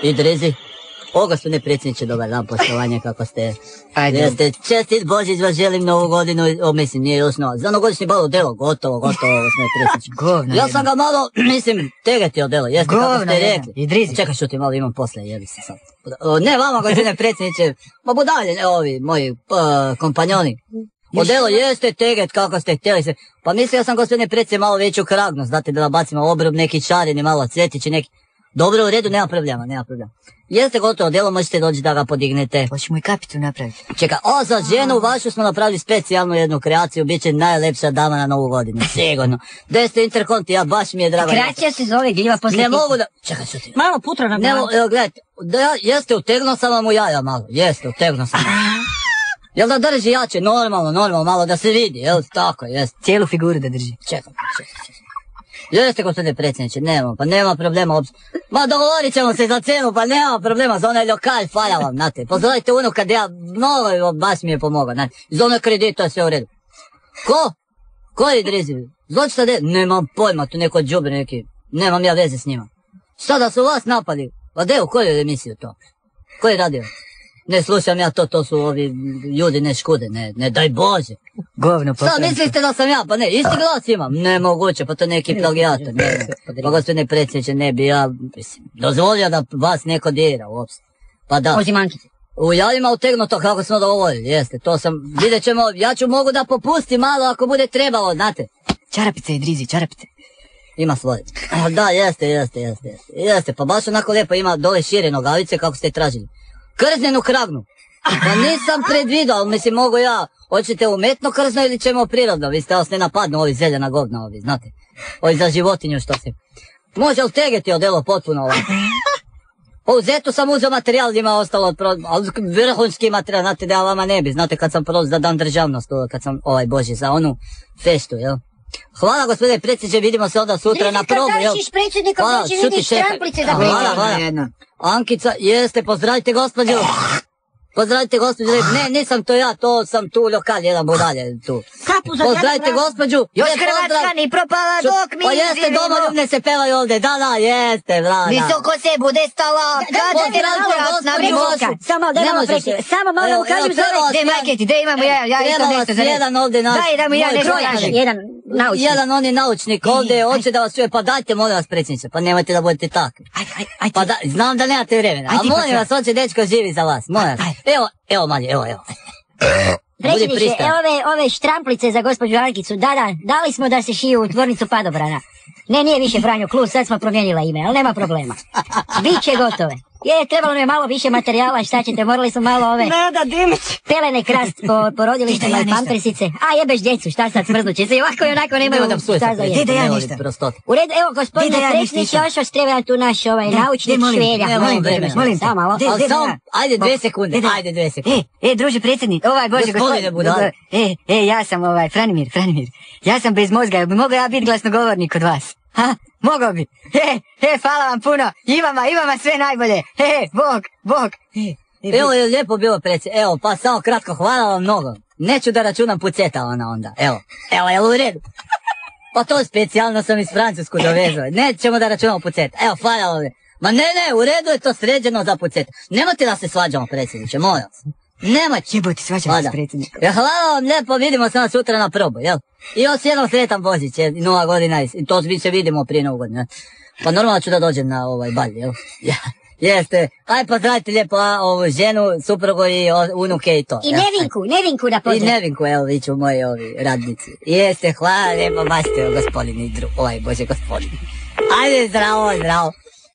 I Drizi. O, gospodine predsjedniče, dobar dan, poštovanje, kako ste? Ajde. Jeste, čestit Božić, vas želim novu godinu, mislim, nije još novo. Za novogodišnji bal odelo, gotovo, gospodine predsjedniče. Govna. Ja sam ga malo, mislim, tegetio odelo, jeste kako ste rekli. I Drizi. Čekaj, šuti, malo imam posle, jebi se sad. Ne vama, gospodine predsjedniče, ma budalje, ovi, moji kompanjoni. Odelo jeste teget kako ste htjeli se. Pa mislio sam, gospodine predsjedniče, malo veću kragnost, znate, da nabacimo obrub, neki šareni, malo cvjetići, neki. Dobro, u redu, nema problema. Jeste gotovo delo, možete doći da ga podignete. Hoćemo i kapicu napraviti. Čekaj, za ženu vašu smo napravili specijalnu jednu kreaciju, bit će najlepša dama na novu godinu, sigurno. Gdje ste interkonti, ja baš mi je drago. Kreacija se zove gljiva poslije. Ne mogu da... Čekaj, šuti. Malo putra nam dala. Evo, gledajte, jeste utegnuo sam vam u jaja malo, utegnuo sam vam. Jel da drži jače, normalno, malo da se vidi, jel tako, jeste. Cijelu figuru da drži. Čekaj. Jeste, gospodine predsjedniče, nema problema. Ma dogovorit ćemo se za cenu, pa nema problema, za onaj lokal, hvala vam, znate. Pozovite unuka da ja, mnogo baš mi je pomogao, znate. Za onaj kredit, to je sve u redu. Ko? Koji Drizi? Znači šta de? Nemam pojma, tu neko džubre neki, nemam ja veze s njima. Šta da su vas napali? Pa de, u koju emisiju to? Koji radio? Ne slušam ja to su ovi ljudi ne škude, ne daj Bože. Govno Šta mislite da sam ja, pa ne, isti glas imam, nemoguće, pa to neki plagijator, ne. Pa gospodine predsjedniče, ne bi ja, dozvolio da vas neko dira uopšte. Pa da. Ozi mankice. U jajima utegnuto kako smo dogovorili, jeste, to sam, vidjet ćemo, ja ću mogu da popustim malo ako bude trebalo, znate. Čarapice i Drizi, čarapice. Ima svoje. Da, jeste, pa baš onako lijepo ima dole šire nogavice kako ste tražili. Krznenu kragnu. Pa nisam predvidao, mislim mogu ja, hoćete umetno krzno ili ćemo prirodno, vi ste vas ne napadnu ovi zeljena govna ovi, znate. Ovi za životinju što se. Može li tegeti odelo potpuno ovako? U Zetu sam uzeo materijal gdje ima ostalo, ali vrhunski materijal, znate da ja vama ne bi, znate kad sam prolaz za dan državnost, kad sam Bože za onu festu, jel? Hvala gospodine predsjedniče, vidimo se onda sutra na probu, jel? Hvala, hvala. Ankica, jeste, pozdravite gospođu. Ne, nisam to ja, to sam tu lokal, jedan budalje tu. Pozdravite gospođu. Još Hrvatska ni propala dok mi živimo. Pa jeste, domoljubne se pevaju ovdje, da, jeste, vlada. Visoko se bude stala, kada te razvratna visoka. Samo malo da mu kažem zove. Gdje majke ti, gdje imamo ja isto nešto za reći. Jedan ovdje naš. Daj da mu ja nešto kažem. Jedan on je naučnik ovdje, hoće da vas čuje, pa dajte molim vas predsjedniče, pa nemojte da budete takvi. Pa znam da nemate vremena, a molim vas, hoće dečko živi za vas, molim vas. Evo Marije, evo. Predsjedniče, ove štramplice za gospođu Ankicu, dali smo da se šiju u tvornicu padobrana. Ne, nije više Franjo Klus, sad smo promijenila ime, ali nema problema. Biće gotove. Trebalo nam je malo više materijala, šta ćete, morali smo malo ove pelene krast po rodilištima i pampersice. A jebeš djecu, šta sad smrznuće se, i ovako i onako nemaju šta za jesti. U redu, evo gospodine predsjedniče, još vas treba tu naš naučnik Švelja. Molim te, ajde 2 sekunde. Druže predsjednik, Bože gospodine. Ja sam Franimir, ja sam bez mozga, bi mogao ja biti glasnogovornik kod vas? Ha, mogao bi. Hvala vam puno. Imama sve najbolje. Bog. Evo je lijepo bilo predsjedniče. Evo, pa samo kratko, hvala vam mnogo. Neću da računam puceta onda. Evo, jel u redu? Pa to specijalno sam iz Francusku dovezao. Nećemo da računamo puceta. Evo, hvala vam. Ma ne, u redu je to sređeno za puceta. Nemojte da se svađamo, predsjedniče, molim vas. Nemojte. Jebote, svađamo se predsjednikom. Hvala vam lijepo, vidimo se sutra na probu, jel? I još jednom sretan Božić, nova godina, i to se vidimo prije novu godinu. Pa normalno ću da dođem na balj, jel? Jeste, aj pozdravite lijepo ovu ženu, suprugu i unuke i to. I Nevinku da pozdravim. I Nevinku, evo vi ću moji radnici. Jeste, hvala lijepo, baš ste gospodin, Bože gospodin. Ajde, zdravo.